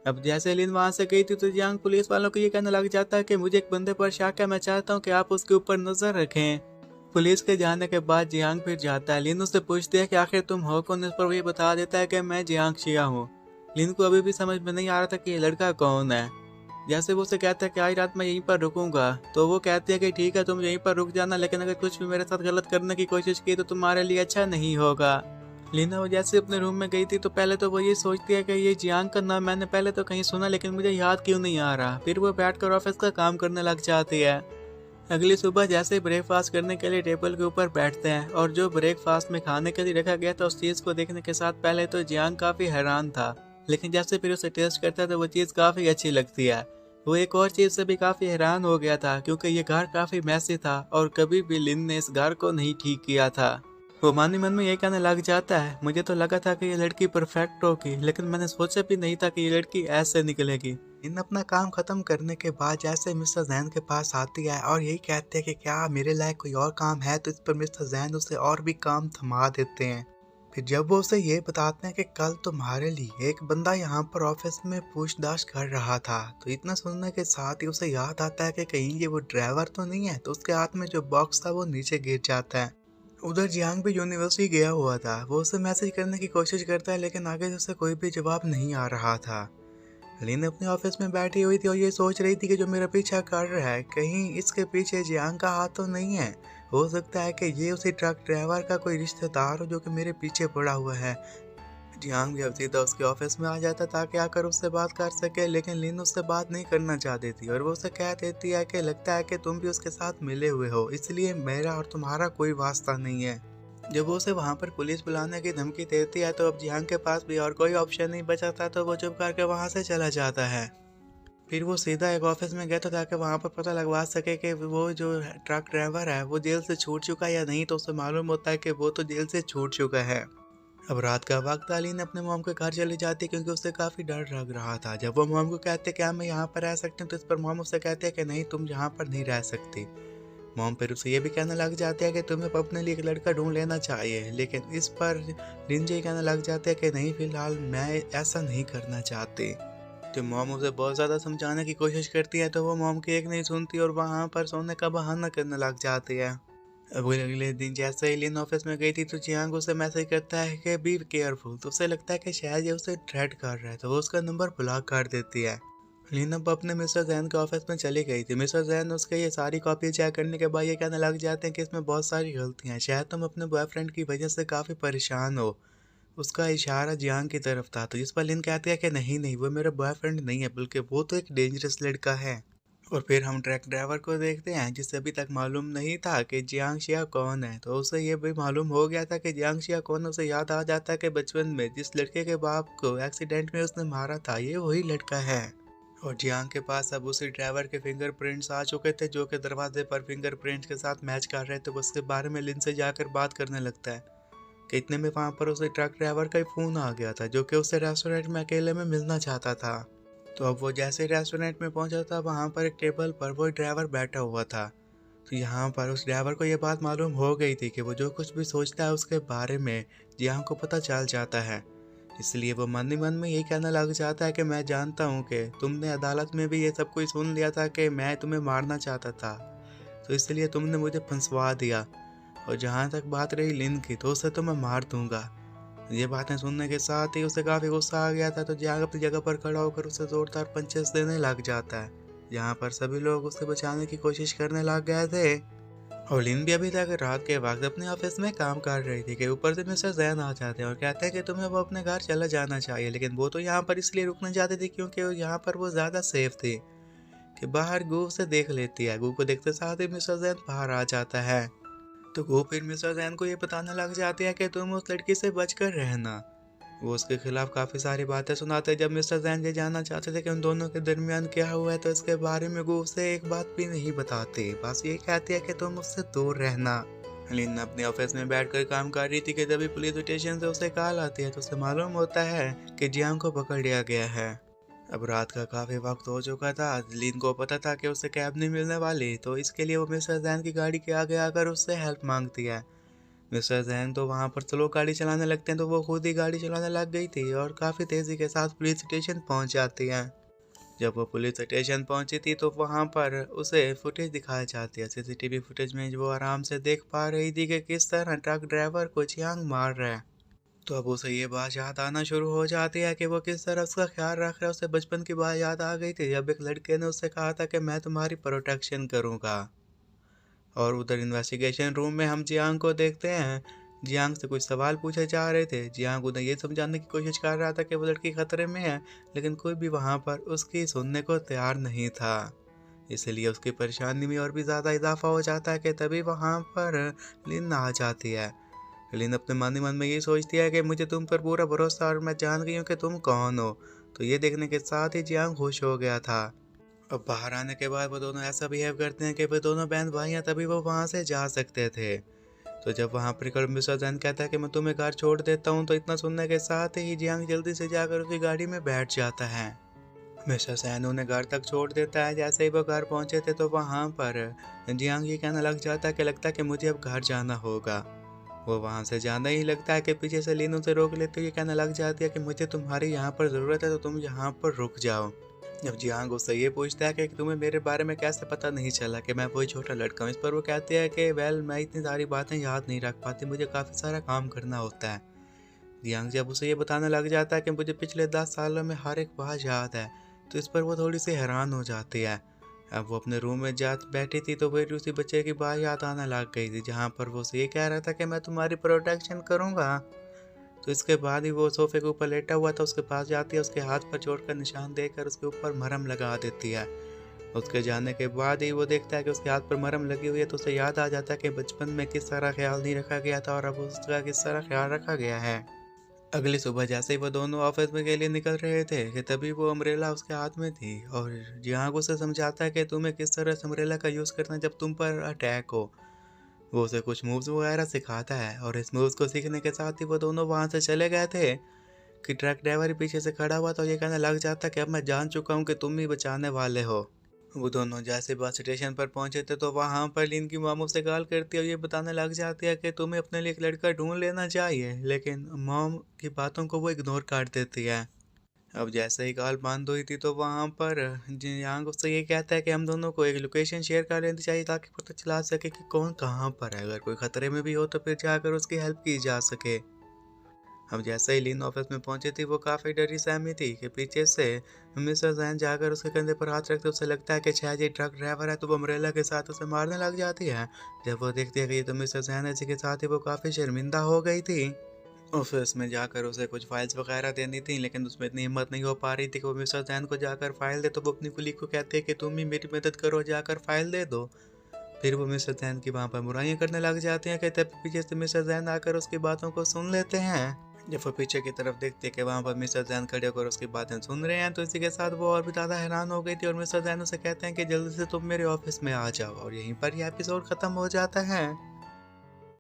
अब जैसे लिन वहां से गई थी, तो जियांग पुलिस वालों को ये कहने लग जाता है कि मुझे एक बंदे पर शक है, मैं चाहता हूँ कि आप उसके ऊपर नजर रखें। पुलिस के जाने के बाद जियांग फिर जाता है, लिन उससे पूछती है कि आखिर तुम हो कौन, इस पर वो ये बता देता है कि मैं जियांग शिया हूँ। लिन को अभी भी समझ में नहीं आ रहा था कि ये लड़का कौन है। जैसे वो उसे कहता है कि आज रात मैं यहीं पर रुकूंगा, तो वो कहती है कि ठीक है तुम यहीं पर रुक जाना, लेकिन अगर कुछ भी मेरे साथ गलत करने की कोशिश की तो तुम्हारे लिए अच्छा नहीं होगा। लीना वो जैसे अपने रूम में गई थी तो पहले तो वो ये सोचती है कि ये जियांग का नाम मैंने पहले तो कहीं सुना, लेकिन मुझे याद क्यों नहीं आ रहा। फिर वो बैठकर ऑफिस का काम करने लग जाती है। अगली सुबह जैसे ब्रेकफास्ट करने के लिए टेबल के ऊपर बैठते हैं और जो ब्रेकफास्ट में खाने के लिए रखा गया था उस चीज को देखने के साथ पहले तो जियांग काफी हैरान था, लेकिन जैसे फिर उसे टेस्ट करता है तो वो चीज काफी अच्छी लगती है। वो एक और चीज से भी काफी हैरान हो गया था क्योंकि ये घर काफी मैसी था और कभी भी लिन ने इस घर को नहीं ठीक किया था। वो मन ही मन में ये कहने लग जाता है, मुझे तो लगा था कि ये लड़की परफेक्ट होगी, लेकिन मैंने सोचा भी नहीं था कि ये लड़की ऐसे निकलेगी। इन अपना काम खत्म करने के बाद जैसे मिस्टर जैन के पास आती है और यही कहते हैं कि क्या मेरे लायक कोई और काम है, तो इस पर मिस्टर जैन उसे और भी काम थमा देते हैं। फिर जब वो उसे ये बताते हैं कि कल तुम्हारे लिए एक बंदा यहाँ पर ऑफिस में पूछताछ कर रहा था, तो इतना सुनने के साथ ही उसे याद आता है कि कहीं ये वो ड्राइवर तो नहीं है, तो उसके हाथ में जो बॉक्स था वो नीचे गिर जाता है। उधर जियांग भी यूनिवर्सिटी गया हुआ था। वो उसे मैसेज करने की कोशिश करता है लेकिन आगे से उसे कोई भी जवाब नहीं आ रहा था। लिन अपने ऑफिस में बैठी हुई थी और ये सोच रही थी कि जो मेरा पीछा कर रहा है कहीं इसके पीछे जियांग का हाथ तो नहीं है। हो सकता है कि ये उसी ट्रक ड्राइवर का कोई रिश्तेदार हो जो कि मेरे पीछे पड़ा हुआ है। जियांग भी अब सीधा उसके ऑफिस में आ जाता ताकि आकर उससे बात कर सके, लेकिन लिन उससे बात नहीं करना चाहती थी और वो उसे कह देती है कि लगता है कि तुम भी उसके साथ मिले हुए हो, इसलिए मेरा और तुम्हारा कोई वास्ता नहीं है। जब वो उसे वहां पर पुलिस बुलाने की धमकी देती है तो अब जियांग के पास भी और कोई ऑप्शन नहीं बचा था, तो वो चुप करके वहां से चला जाता है। फिर वो सीधा एक ऑफिस में गया था ताकि वहां पर पता लगवा सके कि वो जो ट्रक ड्राइवर है वो जेल से छूट चुका है या नहीं, तो उसे मालूम होता है कि वो तो जेल से छूट चुका है। अब रात का वक्त अलीन अपने मॉम के घर चली जाती है क्योंकि उसे काफी डर लग रहा था। जब वो मॉम को कहते क्या मैं यहाँ पर रह सकती हूँ, तो इस पर मॉम उसे कहते हैं कि नहीं, तुम यहाँ पर नहीं रह सकती। मॉम फिर उसे ये भी कहने लग जाते हैं कि तुम्हें अपने लिए एक लड़का ढूंढ लेना चाहिए, लेकिन इस पर रिंजे कहने लग जाते हैं कि नहीं, फिलहाल मैं ऐसा नहीं करना चाहती। तो मॉम उसे बहुत ज़्यादा समझाने की कोशिश करती है तो वो मॉम की एक नहीं सुनती और वहाँ पर सोने का बहाना करने लग जाती है। अब अगले दिन जैसे ही लिन ऑफिस में गई थी तो जियांग उसे मैसेज करता है कि बी केयरफुल, तो उसे लगता है कि शायद ये उसे थ्रेट कर रहा है, तो वो उसका नंबर ब्लॉक कर देती है। लीन अब अपने मिस्टर जैन के ऑफिस में चली गई थी। मिस्टर जैन उसके ये सारी कॉपी चेक करने के बाद ये कहने लग जाते हैं कि इसमें बहुत सारी गलतियां हैं, शायद तुम अपने बॉयफ्रेंड की वजह से काफ़ी परेशान हो। उसका इशारा जियांग की तरफ था, तो जिस पर लिन कहती है कि नहीं नहीं, वो मेरा बॉयफ्रेंड नहीं है, बल्कि वो तो एक डेंजरस लड़का है। और फिर हम ट्रक ड्राइवर को देखते हैं जिसे अभी तक मालूम नहीं था कि जियांग शिया कौन है, तो उसे ये भी मालूम हो गया था कि जियांग शिया कौन। उसे याद आ जाता है कि बचपन में जिस लड़के के बाप को एक्सीडेंट में उसने मारा था ये वही लड़का है। और जियांग के पास अब उसी ड्राइवर के फिंगरप्रिंट्स आ चुके थे जो कि दरवाजे पर फिंगरप्रिंट्स के साथ मैच कर रहे थे। तो उसके बारे में लिन से जाकर बात करने लगता है कि इतने में वहाँ पर उसे ट्रक ड्राइवर का ही फ़ोन आ गया था जो कि उसे रेस्टोरेंट में अकेले में मिलना चाहता था। तो अब वो जैसे रेस्टोरेंट में पहुंचा था वहाँ पर एक टेबल पर वो ड्राइवर बैठा हुआ था। तो यहाँ पर उस ड्राइवर को ये बात मालूम हो गई थी कि वो जो कुछ भी सोचता है उसके बारे में जियांग को पता चल जाता है। इसलिए वो मन ही मन में यही कहने लग जाता है कि मैं जानता हूँ कि तुमने अदालत में भी ये सब कुछ सुन लिया था कि मैं तुम्हें मारना चाहता था, तो इसलिए तुमने मुझे फंसवा दिया। और जहाँ तक बात रही लिन की, तो उसे तो मैं मार दूंगा। ये बातें सुनने के साथ ही उसे काफ़ी गुस्सा आ गया था, तो जियांग अपनी जगह पर खड़ा होकर उसे जोरदार पंचेस देने लग जाता है। यहाँ पर सभी लोग उसे बचाने की कोशिश करने लग गए थे। और लिन भी अभी तक रात के वक्त अपने ऑफिस में काम कर रही थी कि ऊपर से मिस्टर जैन आ जाते हैं और कहते हैं कि तुम्हें वो अपने घर चला जाना चाहिए, लेकिन वो तो यहाँ पर इसलिए रुकना चाहती थी क्योंकि यहाँ पर वो ज़्यादा सेफ थी कि बाहर गू उसे देख लेती है। गू को देखते साथ ही मिस्टर जैन बाहर आ जाता है। तो गू फिर मिस्टर जैन को ये बताने लग जाती है कि तुम उस लड़की से बचकर रहना। वो उसके खिलाफ काफ़ी सारी बातें सुनाते। जब मिस्टर जैन ये जानना चाहते थे कि उन दोनों के दरमियान क्या हुआ है, तो इसके बारे में वो उसे एक बात भी नहीं बताते, बस ये कहती है कि तुम उससे दूर रहना। लिन अपने ऑफिस में बैठकर काम कर रही थी कि तभी पुलिस स्टेशन से उसे कॉल आती है, तो उसे मालूम होता है कि जियांग को पकड़ लिया गया है। अब रात का काफ़ी वक्त हो चुका था। लिन को पता था कि उसे कैब नहीं मिलने वाली, तो इसके लिए वो मिस्टर जैन की गाड़ी के आगे आकर उससे हेल्प मांगती है। मिस्टर जैन तो वहाँ पर स्लो गाड़ी चलाने लगते हैं, तो वो खुद ही गाड़ी चलाने लग गई थी और काफ़ी तेज़ी के साथ पुलिस स्टेशन पहुँच जाती है। जब वो पुलिस स्टेशन पहुँची थी तो वहाँ पर उसे फुटेज दिखाई जाती है। सीसीटीवी फुटेज में वो आराम से देख पा रही थी कि किस तरह ट्रक ड्राइवर को जियांग मार रहा है। तो अब उसे ये बात याद आना शुरू हो जाती है कि वो किस तरह उसका ख्याल रख रहा है। उसे बचपन की बात याद आ गई थी जब एक लड़के ने उससे कहा था कि मैं तुम्हारी प्रोटेक्शन करूँगा। और उधर इन्वेस्टिगेशन रूम में हम जियांग को देखते हैं जियांग से कुछ सवाल पूछे जा रहे थे। जियांग उन्हें ये समझाने की कोशिश कर रहा था कि वो लड़की खतरे में है, लेकिन कोई भी वहाँ पर उसकी सुनने को तैयार नहीं था। इसलिए उसकी परेशानी में और भी ज़्यादा इजाफा हो जाता है कि तभी वहाँ पर लिन आ जाती है। लिन अपने मन ही मन में ये सोचती है कि मुझे तुम पर पूरा भरोसा और मैं जान गई हूँ कि तुम कौन हो। तो ये देखने के साथ ही जियांग खुश हो गया था। अब बाहर आने के बाद वो दोनों ऐसा बिहेव करते हैं कि वो दोनों बहन भाई हैं, तभी वो वहाँ से जा सकते थे। तो जब वहाँ पर मिस्टर जैन कहता है कि मैं तुम्हें घर छोड़ देता हूँ, तो इतना सुनने के साथ ही जियांग जल्दी से जाकर उसकी गाड़ी में बैठ जाता है। मिस्टर सैन उन्हें घर तक छोड़ देता है। जैसे ही वो घर पहुंचे थे तो वहाँ पर जियांग ये कहने लग जाता है कि लगता है कि मुझे अब घर जाना होगा। वो वहाँ से जाना ही लगता है कि पीछे से लीन उसे रोक लेते हुए कहने लग जाती है कि मुझे तुम्हारी यहाँ पर ज़रूरत है, तो तुम यहाँ पर रुक जाओ। जब जियांग उससे ये पूछता है कि तुम्हें मेरे बारे में कैसे पता नहीं चला कि मैं वही छोटा लड़का हूँ, इस पर वो कहती है कि मैं इतनी सारी बातें याद नहीं रख पाती, मुझे काफ़ी सारा काम करना होता है। जियांग जब उसे ये बताने लग जाता है कि मुझे पिछले 10 सालों में हर एक बात याद है, तो इस पर वो थोड़ी सी हैरान हो जाती है। अब वो अपने रूम में जा बैठी थी तो फिर उसी बच्चे की बात याद आने लग गई थी, जहाँ पर वो उसे ये कह रहा था कि मैं तुम्हारी प्रोटेक्शन करूँगा। तो इसके बाद ही वो सोफे के ऊपर लेटा हुआ था, उसके पास जाती है, उसके हाथ पर चोट का निशान देखकर उसके ऊपर मरहम लगा देती है। उसके जाने के बाद ही वो देखता है कि उसके हाथ पर मरहम लगी हुई है, तो उसे याद आ जाता है कि बचपन में किस तरह ख्याल नहीं रखा गया था और अब उसका किस तरह ख्याल रखा गया है। अगली सुबह जैसे ही वो दोनों ऑफिस में के लिए निकल रहे थे कि तभी वो अम्ब्रेला उसके हाथ में थी और जियांग उसे समझाता है कि तुम्हें किस तरह से अम्ब्रेला का यूज़ करना जब तुम पर अटैक हो। वो उसे कुछ मूव्स वगैरह सिखाता है और इस मूव्स को सीखने के साथ ही वो दोनों वहाँ से चले गए थे कि ट्रक ड्राइवर ही पीछे से खड़ा हुआ था और ये कहने लग जाता कि अब मैं जान चुका हूँ कि तुम ही बचाने वाले हो। वो दोनों जैसे बस स्टेशन पर पहुंचे थे तो वहाँ पर लिन की मामू से कॉल करती है और ये बताने लग जाती है कि तुम्हें अपने लिए एक लड़का ढूंढ लेना चाहिए, लेकिन मॉम की बातों को वो इग्नोर कर देती है। अब जैसे ही कॉल बंद हुई थी तो वहाँ पर जियांग उससे ये कहता है कि हम दोनों को एक लोकेशन शेयर कर लेनी चाहिए ताकि पता चला सके कि कौन कहाँ पर है, अगर कोई खतरे में भी हो तो फिर जाकर उसकी हेल्प की जा सके। अब जैसे ही लिन ऑफिस में पहुंची थी वो काफ़ी डरी सहमी थी कि पीछे से मिस्टर जैन जाकर उसके कंधे पर हाथ रखते उसे लगता है कि शायद ये ट्रक ड्राइवर है, तो वो अम्ब्रेला के साथ उसे मारने लग जाती है। जब वो देखती है कि ये तो मिस्टर जैन है, जिसके साथ ही वो काफ़ी शर्मिंदा हो गई थी। ऑफिस में जाकर उसे कुछ फाइल्स वगैरह देनी थी, लेकिन उसमें इतनी हिम्मत नहीं हो पा रही थी कि वो मिस्टर जैन को जाकर फाइल दे, तो वो अपनी कुली को कहते हैं कि तुम ही मेरी मदद करो, जाकर फाइल दे दो। फिर वो मिस्टर जैन की वहाँ पर बुराइयां करने लग जाते हैं कि तब पीछे से मिस्टर जैन आकर उसकी बातों को सुन लेते हैं। जब वो पीछे की तरफ देखते हैं कि वहाँ पर मिस्टर जैन खड़े होकर उसकी बातें सुन रहे हैं, तो इसी के साथ वो और भी ज़्यादा हैरान हो गई थी और मिस्टर जैन उसे कहते हैं कि जल्दी से तुम मेरे ऑफिस में आ जाओ, और यहीं पर यह एपिसोड ख़त्म हो जाता है।